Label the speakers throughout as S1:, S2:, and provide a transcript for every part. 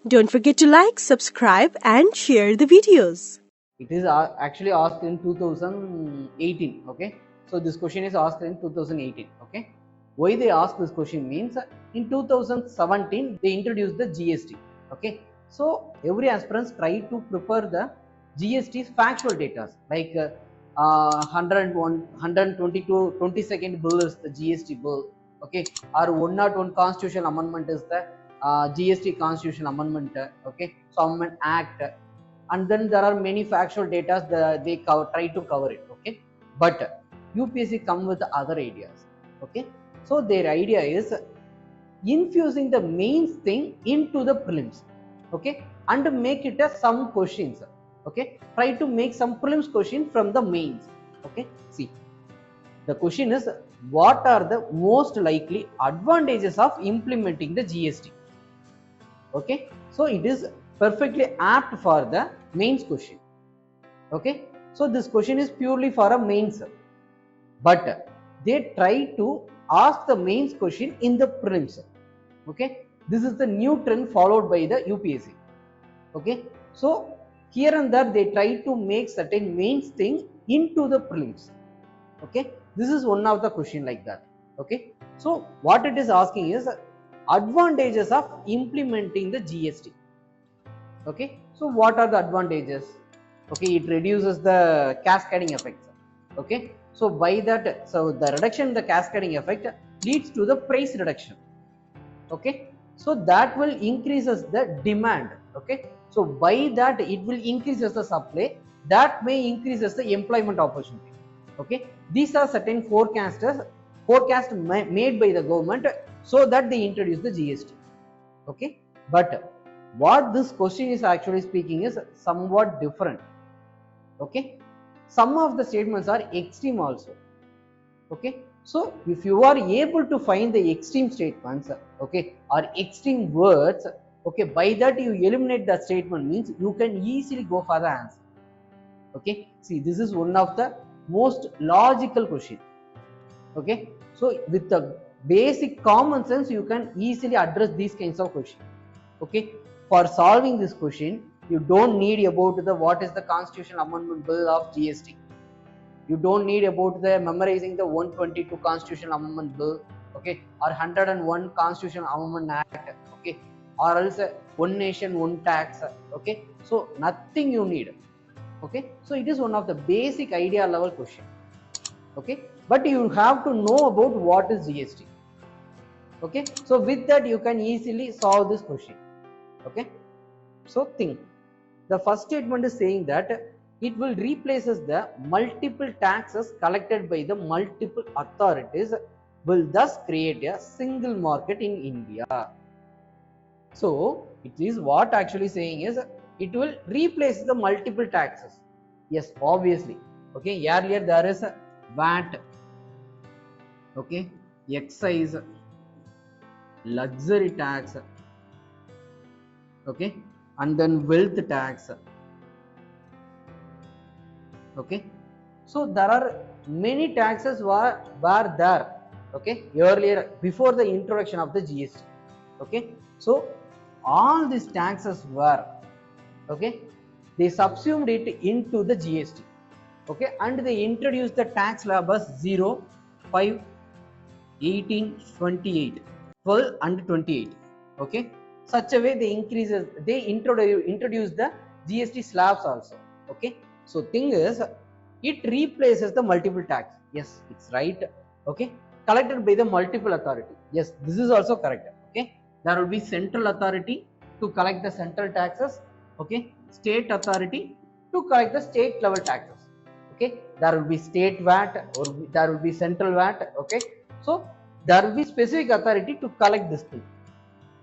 S1: Don't forget to like, subscribe and share the videos.
S2: It is actually asked in 2018. Okay, so this question is asked in 2018. Okay, why they ask this question means in 2017 they introduced the GST. Okay, so every aspirant try to prepare the GST's factual data like 101, 122, 22nd bill is the GST bill. Okay, or 101 constitutional amendment is the GST constitutional amendment. Okay, so amendment act, and then there are many factual data that they try to cover it. Okay, but UPSC come with other ideas. Okay, so their idea is infusing the mains thing into the prelims. Okay, and make it as some questions. Okay, try to make some prelims question from the mains. Okay, see, the question is, what are the most likely advantages of implementing the GST? Okay, so it is perfectly apt for the mains question. Okay, so this question is purely for a mains, but they try to ask the mains question in the prelims. Okay, this is the new trend followed by the UPSC. Okay, so here and there they try to make certain mains thing into the prelims. Okay, this is one of the question like that. Okay, so what it is asking is advantages of implementing the GST. Okay, so what are the advantages? Okay, it reduces the cascading effects. Okay, so by that, so the reduction in the cascading effect leads to the price reduction. Okay, so that will increases the demand. Okay, so by that it will increases the supply, that may increases the employment opportunity. Okay, these are certain forecast made by the government so that they introduce the GST. Okay, but what this question is actually speaking is somewhat different. Okay, some of the statements are extreme also. Okay, so if you are able to find the extreme statements, okay, or extreme words, okay, by that you eliminate the statement means you can easily go for the answer. Okay, see, this is one of the most logical question. Okay, so with the basic common sense you can easily address these kinds of questions. Okay, for solving this question you don't need about the what is the constitutional amendment bill of GST. You don't need about the memorizing the 122 constitutional amendment bill. Okay, or 101 constitutional amendment act. Okay, or else one nation one tax. Okay, so nothing you need. Okay, so it is one of the basic idea level question. Okay, but you have to know about what is GST. Okay, so with that you can easily solve this question. Okay, so think, the first statement is saying that it will replaces the multiple taxes collected by the multiple authorities, will thus create a single market in India. So it is what actually saying is it will replace the multiple taxes. Yes, obviously. Okay, earlier there is a VAT, okay, excise, luxury tax, okay, and then wealth tax. Okay, so there are many taxes were there. Okay, earlier before the introduction of the GST. Okay, so all these taxes were, okay, they subsumed it into the GST. Okay, and they introduced the tax slab as 0, 5, 18, 28, 12 and 28. Okay, such a way they introduce the GST slabs also. Okay, so thing is it replaces the multiple tax. Yes, it's right. Okay, collected by the multiple authority. Yes, this is also correct. Okay, there will be central authority to collect the central taxes. Okay, state authority to collect the state level taxes. Okay, there will be state VAT or there will be central VAT. Okay, so there will be specific authority to collect this thing.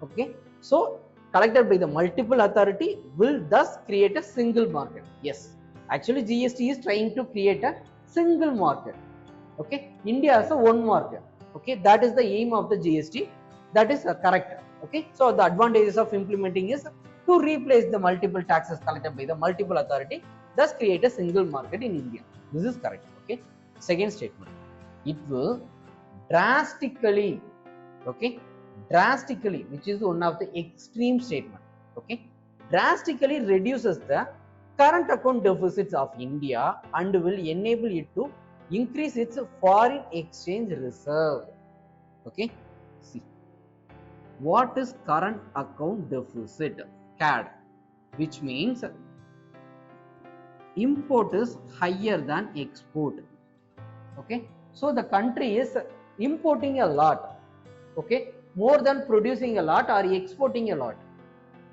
S2: Okay, so collected by the multiple authority will thus create a single market. Yes, actually GST is trying to create a single market. Okay, India has a one market. Okay, that is the aim of the GST. That is correct. Okay, so the advantages of implementing is to replace the multiple taxes collected by the multiple authority, thus create a single market in India. This is correct. Okay, second statement, it will drastically, okay, drastically, which is one of the extreme statement. okay, drastically reduces the current account deficits of India and will enable it to increase its foreign exchange reserve. Okay, see, what is current account deficit? CAD, which means import is higher than export. Okay, so the country is importing a lot, okay, more than producing a lot or exporting a lot.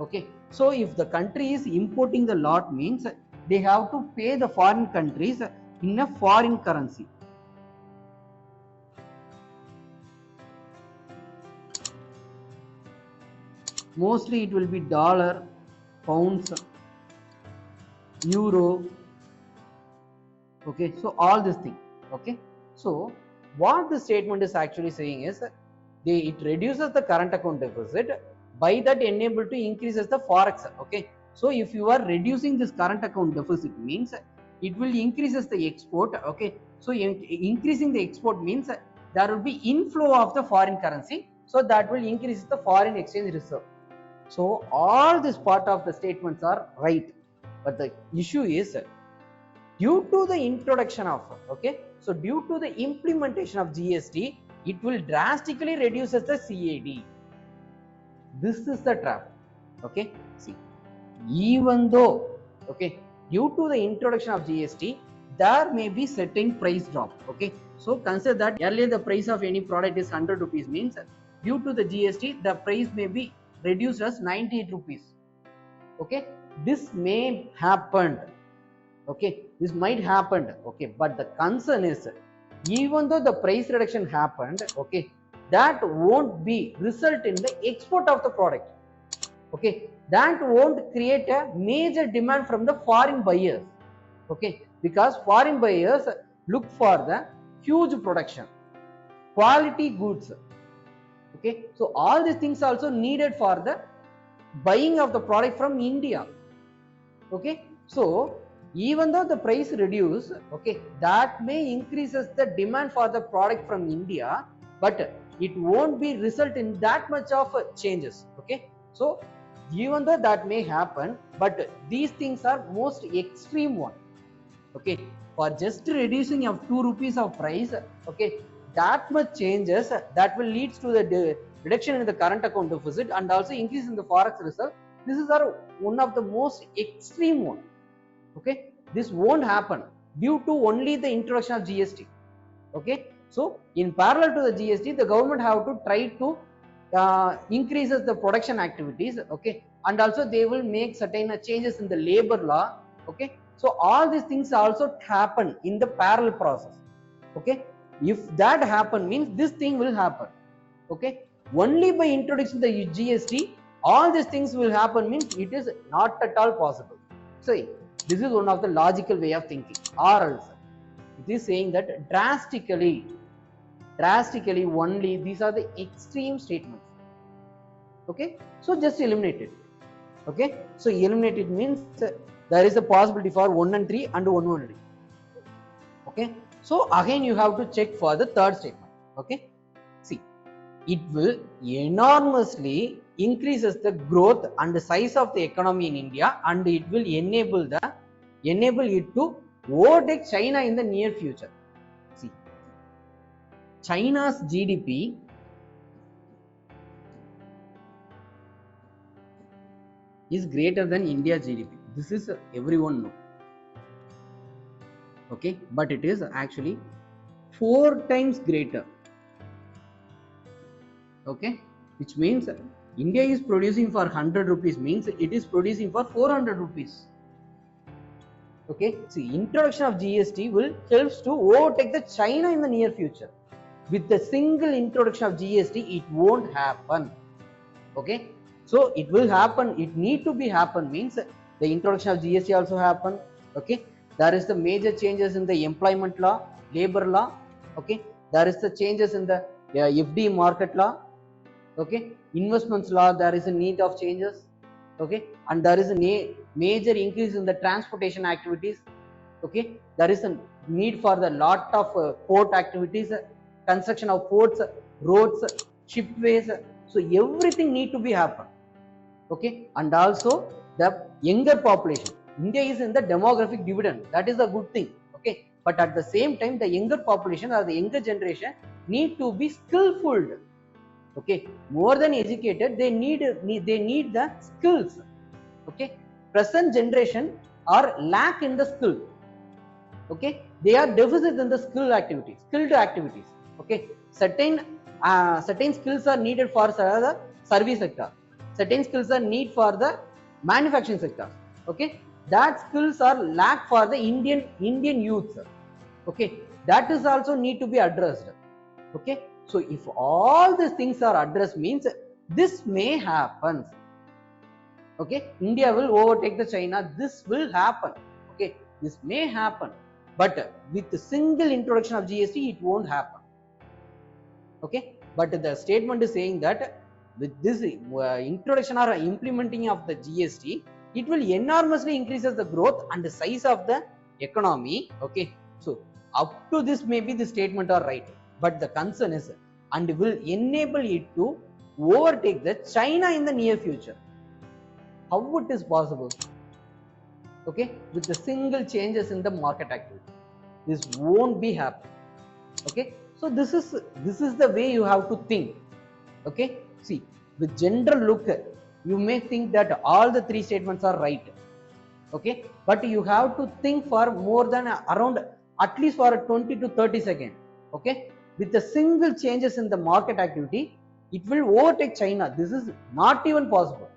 S2: Okay, so if the country is importing the lot means they have to pay the foreign countries in a foreign currency. Mostly it will be dollar, pounds, euro. Okay, so all this thing. Okay, so what the statement is actually saying is it reduces the current account deficit, by that enable to increases the forex. Okay, so if you are reducing this current account deficit means it will increases the export. Okay, so increasing the export means there will be inflow of the foreign currency, so that will increase the foreign exchange reserve. So all this part of the statements are right, but the issue is due to the introduction of, okay, so due to the implementation of GST, it will drastically reduces the CAD. This is the trap. Okay, see, even though, okay, due to the introduction of GST, there may be certain price drop. Okay, so consider that earlier the price of any product is 100 rupees means due to the GST the price may be reduced as 98 rupees. Okay, this may happen. Okay, this might happen. Okay, but the concern is even though the price reduction happened, okay, that won't be result in the export of the product. Okay, that won't create a major demand from the foreign buyers. Okay, because foreign buyers look for the huge production, quality goods. Okay, so all these things also needed for the buying of the product from India. Okay, so even though the price reduce, okay, that may increases the demand for the product from India, but it won't be result in that much of changes. Okay, so even though that may happen, but these things are most extreme one. Okay, for just reducing of 2 rupees of price, okay, that much changes that will leads to the reduction in the current account deficit and also increase in the forex reserve. This is our one of the most extreme one. Okay, this won't happen due to only the introduction of GST. Okay, so in parallel to the GST, the government have to try to increases the production activities. Okay, and also they will make certain changes in the labor law. Okay, so all these things also happen in the parallel process. Okay, if that happen means this thing will happen. Okay, only by introducing the GST all these things will happen means it is not at all possible. So this is one of the logical way of thinking, or else it is saying that drastically only these are the extreme statements. Okay, so just eliminate it. Okay, so eliminate it means there is a possibility for 1 and 3 and 1 only. Okay, so again you have to check for the third statement. Okay, see, it will enormously increases the growth and the size of the economy in India, and it will enable it to overtake China in the near future. See, China's GDP is greater than India's GDP. This is everyone know. Okay, but it is actually 4 times greater. Okay, which means India is producing for 100 rupees means it is producing for 400 rupees. Okay, see, introduction of GST will helps to overtake the China in the near future. With the single introduction of GST, it won't happen. Okay, so it will happen. It need to be happen means the introduction of GST also happen. Okay, there is the major changes in the employment law, labor law. Okay, there is the changes in the FD market law. Okay, investments law, there is a need of changes. Okay, and there is a major increase in the transportation activities. Okay, there is a need for the lot of port activities, construction of ports, roads, shipways. So everything need to be happen. Okay, and also the younger population. India is in the demographic dividend. That is a good thing. Okay, but at the same time, the younger population or the younger generation need to be skillful. Okay, more than educated, they need the skills. Okay, present generation are lack in the skill. Okay, they are deficit in the skilled activities. Okay, certain skills are needed for the service sector, certain skills are need for the manufacturing sector. Okay, that skills are lack for the Indian youth. Okay, that is also need to be addressed. Okay, so if all these things are addressed means this may happen. Okay, India will overtake the China. This will happen. Okay, this may happen, but with the single introduction of GST, it won't happen. Okay, but the statement is saying that with this introduction or implementing of the GST, it will enormously increases the growth and the size of the economy. Okay, so up to this maybe the statement are right, but the concern is and will enable it to overtake the China in the near future. How it is possible? Okay, with the single changes in the market activity, this won't be happen. Okay, so this is the way you have to think. Okay, see, with general look, you may think that all the three statements are right. Okay, but you have to think for more than around at least for 20 to 30 seconds. Okay, with the single changes in the market activity, it will overtake China. This is not even possible.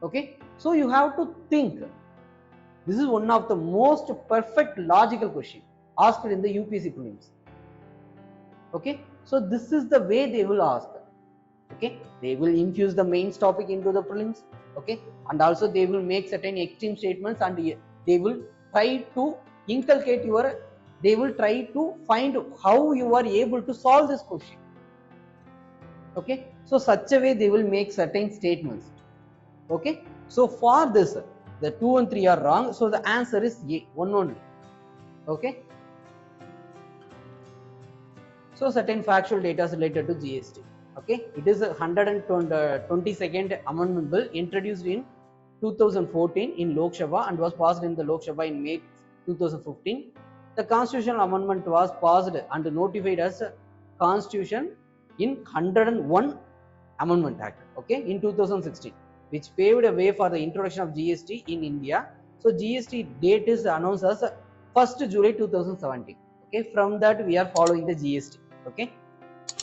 S2: Okay, so you have to think. This is one of the most perfect logical question asked in the UPSC Prelims. Okay, so this is the way they will ask. Okay, they will infuse the mains topic into the prelims. Okay, and also they will make certain extreme statements and they will try to inculcate they will try to find how you are able to solve this question. Okay, so such a way they will make certain statements. Okay, so for this the 2 and 3 are wrong, so the answer is A, 1 only. Okay, so certain factual data related to GST. Okay, it is a 122nd amendment bill introduced in 2014 in Lok Sabha and was passed in the Lok Sabha in May 2015. The constitutional amendment was passed and notified as Constitution in 101 Amendment Act. Okay, in 2016. Which paved a way for the introduction of GST in India. So GST date is announced as 1st July 2017. Okay, from that we are following the GST. Okay,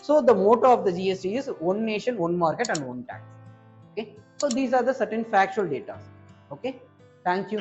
S2: so the motto of the GST is one nation, one market and one tax. Okay, so these are the certain factual data. Okay, thank you.